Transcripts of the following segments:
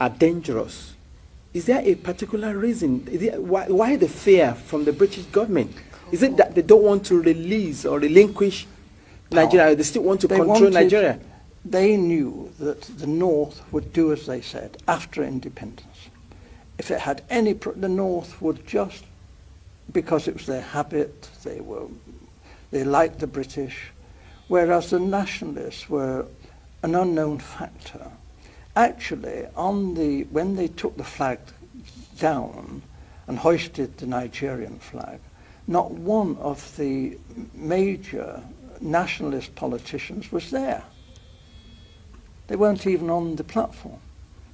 are dangerous. Is there a particular reason? Why the fear from the British government? Is it that they don't want to release or relinquish Nigeria? They still want to control Nigeria? They knew that the North would do as they said after independence. If it had any, the North would just, because it was their habit, they liked the British, whereas the nationalists were an unknown factor. Actually, when they took the flag down and hoisted the Nigerian flag, not one of the major nationalist politicians was there. They weren't even on the platform.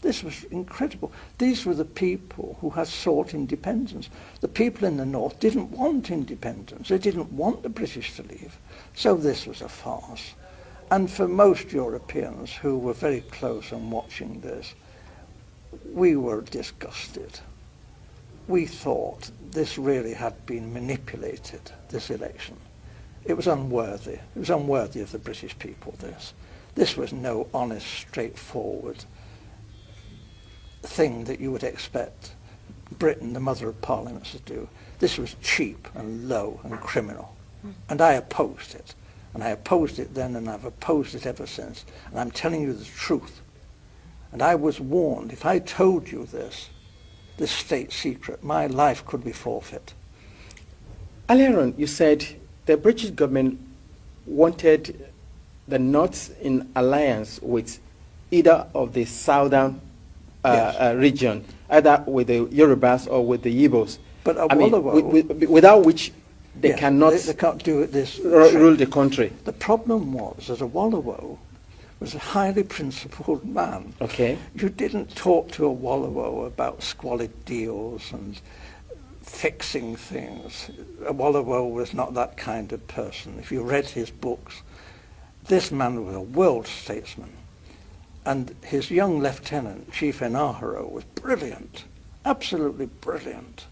This was incredible. These were the people who had sought independence. The people in the North didn't want independence. They didn't want the British to leave. So this was a farce. And for most Europeans who were very close and watching this, we were disgusted. We thought this really had been manipulated, this election. It was unworthy. It was unworthy of the British people, this. This was no honest, straightforward thing that you would expect Britain, the mother of parliaments, to do. This was cheap and low and criminal. And I opposed it. And I opposed it then, and I've opposed it ever since. And I'm telling you the truth. And I was warned, if I told you this state secret, my life could be forfeit. Earlier on, you said the British government wanted the North in alliance with either of the southern region, either with the Yorubas or with the Igbos. But without which they cannot they can't do it rule the country. The problem was that Awolowo was a highly principled man. Okay. You didn't talk to Awolowo about squalid deals and fixing things. Awolowo was not that kind of person. If you read his books, this man was a world statesman. And his young lieutenant, Chief Enaharo, was brilliant, absolutely brilliant.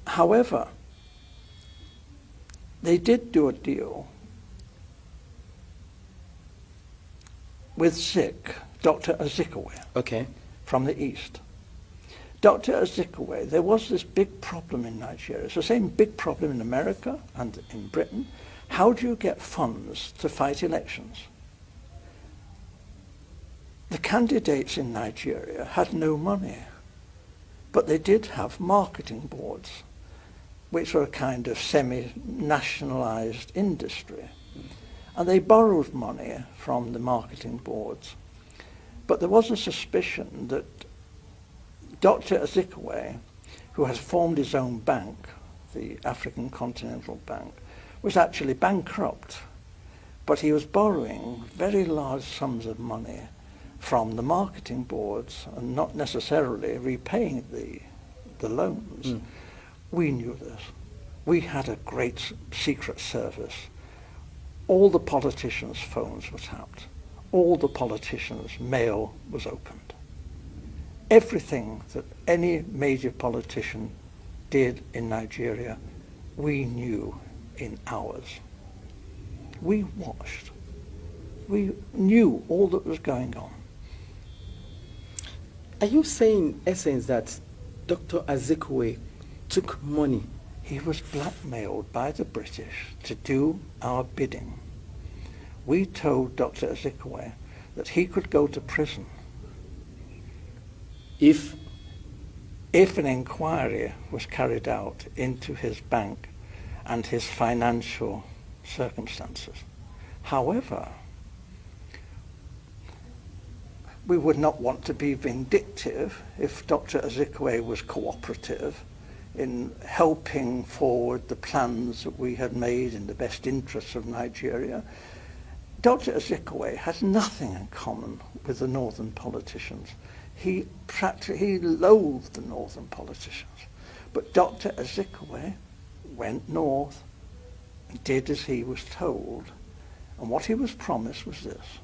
However, they did do a deal with Zik, Dr. Azikiwe, from the East. Dr. Azikiwe, there was this big problem in Nigeria. It's the same big problem in America and in Britain. How do you get funds to fight elections? The candidates in Nigeria had no money, but they did have marketing boards, which were a kind of semi-nationalized industry. And they borrowed money from the marketing boards. But there was a suspicion that Dr. Azikiwe, who has formed his own bank, the African Continental Bank, was actually bankrupt. But he was borrowing very large sums of money from the marketing boards and not necessarily repaying the loans. We knew this. We had a great secret service. All the politicians' phones were tapped. All the politicians' mail was opened. Everything that any major politician did in Nigeria, we knew in hours. We watched. We knew all that was going on. Are you saying, in essence, that Dr. Azikiwe took money? He was blackmailed by the British to do our bidding. We told Dr. Azikiwe that he could go to prison if an inquiry was carried out into his bank and his financial circumstances. However, we would not want to be vindictive if Dr. Azikiwe was cooperative in helping forward the plans that we had made in the best interests of Nigeria. Dr. Azikiwe has nothing in common with the northern politicians. He loathed the northern politicians. But Dr. Azikiwe went north and did as he was told. And what he was promised was this.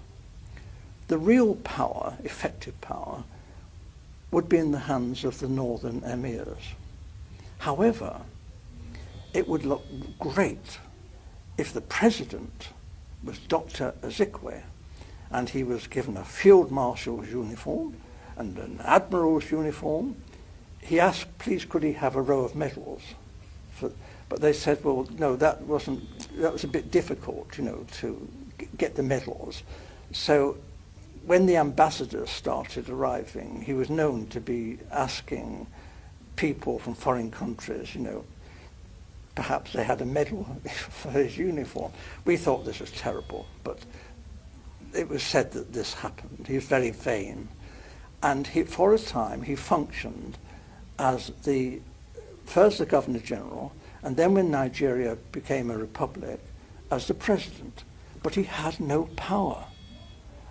The real power, effective power, would be in the hands of the northern emirs. However, it would look great if the president was Dr. Azikiwe and he was given a field marshal's uniform and an admiral's uniform. He asked, please, could he have a row of medals? But they said, well, no, that was a bit difficult, to get the medals. So when the ambassadors started arriving, he was known to be asking people from foreign countries, perhaps they had a medal for his uniform. We thought this was terrible, but it was said that this happened. He was very vain. And for a time, he functioned as first the Governor-General, and then when Nigeria became a republic, as the president. But he had no power.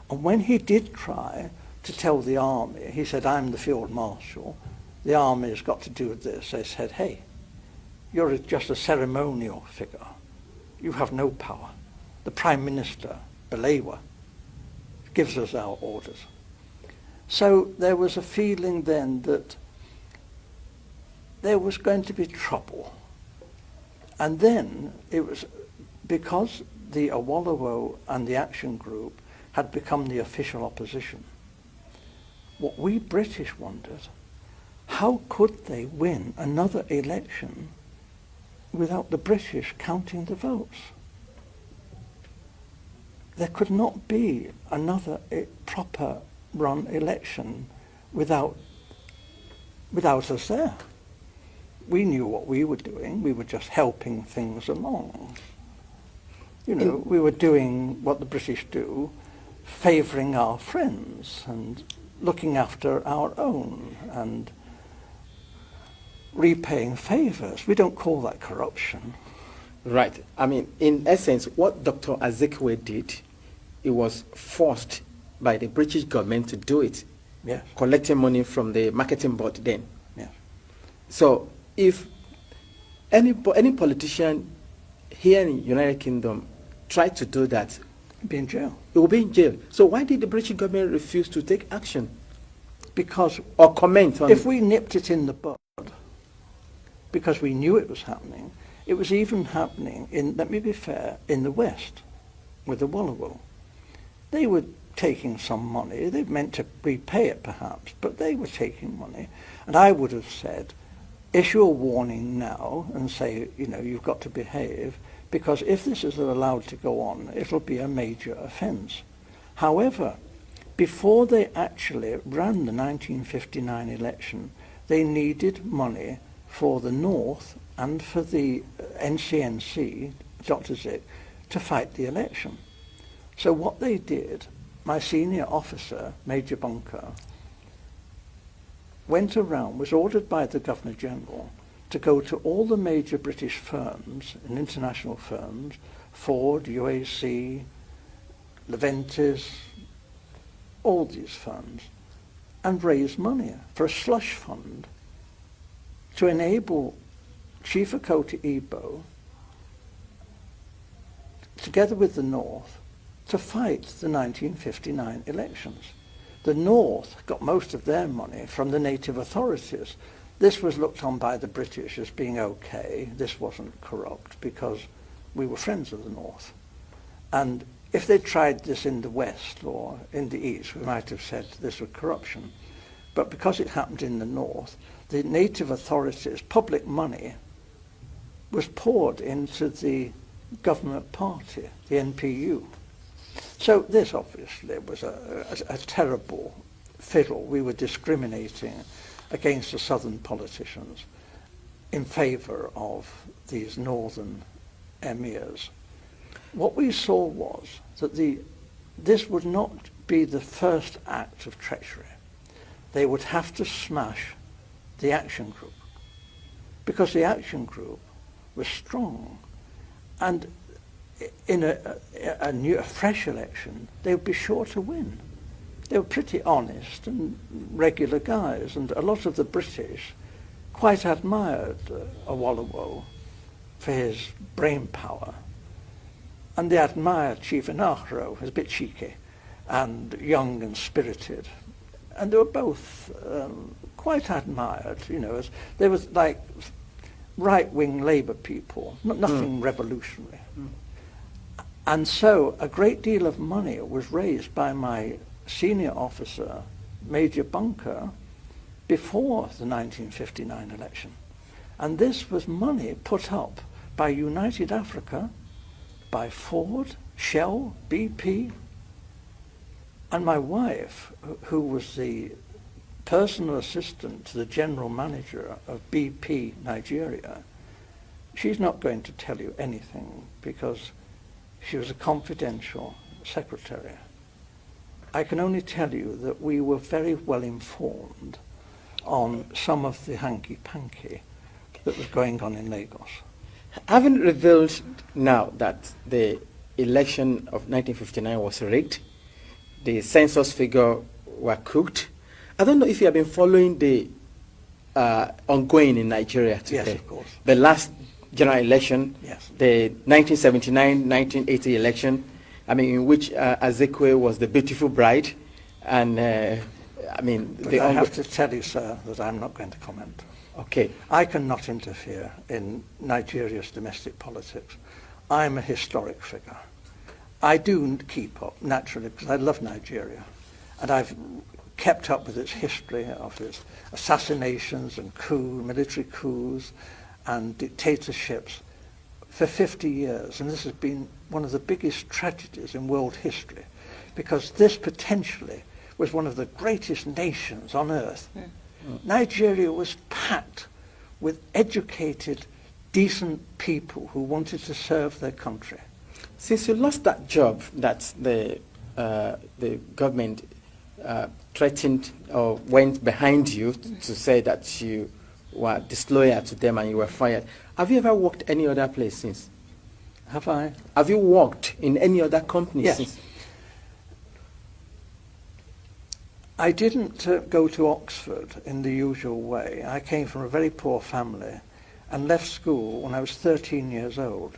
And when he did try to tell the army, he said, I'm the field marshal, the army has got to do this. They said, hey, you're just a ceremonial figure. You have no power. The Prime Minister, Balewa, gives us our orders. So there was a feeling then that there was going to be trouble. And then it was because the Awolowo and the Action Group had become the official opposition. What we British wondered, how could they win another election without the British counting the votes? There could not be another proper run election without us there. We knew what we were doing. We were just helping things along. We were doing what the British do, favouring our friends and looking after our own and repaying favours. We don't call that corruption. Right. I mean, in essence, what Dr. Azikiwe did, it was forced by the British government to do it. Yes. Collecting money from the marketing board then. Yes. So if any politician here in the United Kingdom tried to do that, be in jail. It will be in jail. So why did the British government refuse to take action? Because or comment on if we nipped it in the bud, because we knew it was happening, it was even happening let me be fair, in the West, with the Awolowo. They were taking some money. They meant to repay it perhaps, but they were taking money. And I would have said, issue a warning now and say, you've got to behave, because if this is allowed to go on, it'll be a major offence. However, before they actually ran the 1959 election, they needed money for the North and for the NCNC, Dr. Zik, to fight the election. So what they did, my senior officer, Major Bunker, went around, was ordered by the Governor-General to go to all the major British firms and international firms, Ford, UAC, Leventis, all these firms, and raise money for a slush fund to enable Chief Okoti Igbo, together with the North, to fight the 1959 elections. The North got most of their money from the native authorities. This was looked on by the British as being okay. This wasn't corrupt because we were friends of the North. And if they tried this in the West or in the East, we might have said this was corruption. But because it happened in the North, the native authorities' public money was poured into the government party, the NPU. So this obviously was a terrible fiddle. We were discriminating against the southern politicians in favour of these northern emirs. What we saw was that this would not be the first act of treachery. They would have to smash the Action Group, because the Action Group was strong, and in a fresh election they would be sure to win. They were pretty honest and regular guys, and a lot of the British quite admired Awolowo for his brain power, and they admired Chief Inahro, who was a bit cheeky and young and spirited, and they were both quite admired, as they were like right-wing Labour people, nothing revolutionary. And so a great deal of money was raised by my senior officer, Major Bunker, before the 1959 election. And this was money put up by United Africa, by Ford, Shell, BP, and my wife, who was the personal assistant to the general manager of BP Nigeria. She's not going to tell you anything because she was a confidential secretary. I can only tell you that we were very well informed on some of the hanky-panky that was going on in Lagos. Having revealed now that the election of 1959 was rigged, the census figure were cooked, I don't know if you have been following the ongoing in Nigeria today. Yes, of course. The last general election, Yes. the 1979-1980 election, I mean, in which Azekwe was the beautiful bride, and I mean, But I have to tell you, sir, that I'm not going to comment. Okay. I cannot interfere in Nigeria's domestic politics. I'm a historic figure. I do keep up, naturally, because I love Nigeria. And I've kept up with its history of its assassinations and military coups and dictatorships for 50 years. And this has been one of the biggest tragedies in world history, because this potentially was one of the greatest nations on earth. Nigeria was packed with educated, decent people who wanted to serve their country. Since you lost that job that the government threatened or went behind you to say that you were disloyal to them and you were fired, have you ever worked any other place since? Have I? Have you worked in any other company Yes. since? I didn't go to Oxford in the usual way. I came from a very poor family and left school when I was 13 years old.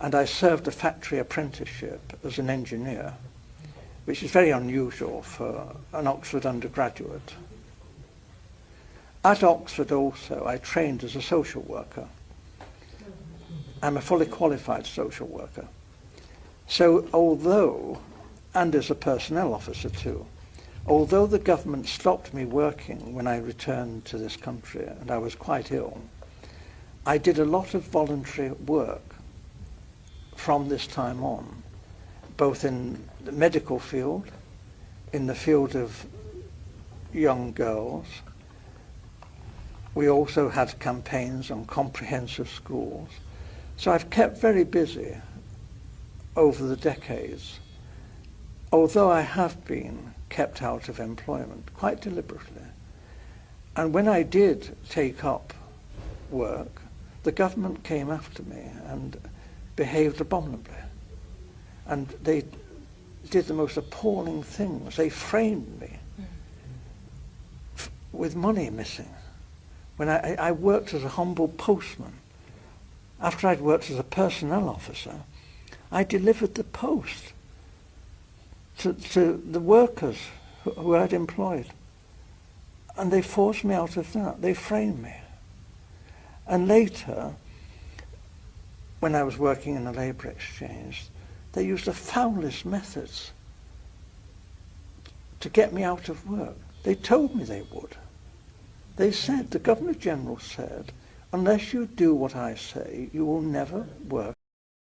And I served a factory apprenticeship as an engineer, which is very unusual for an Oxford undergraduate. At Oxford also, I trained as a social worker. I'm a fully qualified social worker. So although, and as a personnel officer too, although the government stopped me working when I returned to this country and I was quite ill, I did a lot of voluntary work from this time on, both in the medical field, in the field of young girls. We also had campaigns on comprehensive schools. So I've kept very busy over the decades, although I have been kept out of employment quite deliberately. And when I did take up work, the government came after me and behaved abominably. And they did the most appalling things. They framed me with money missing. When I worked as a humble postman, after I'd worked as a personnel officer, I delivered the post to the workers who I'd employed. And they forced me out of that. They framed me. And later, when I was working in a labour exchange, they used the foulest methods to get me out of work. They told me they would. They said, the Governor General said, unless you do what I say, you will never work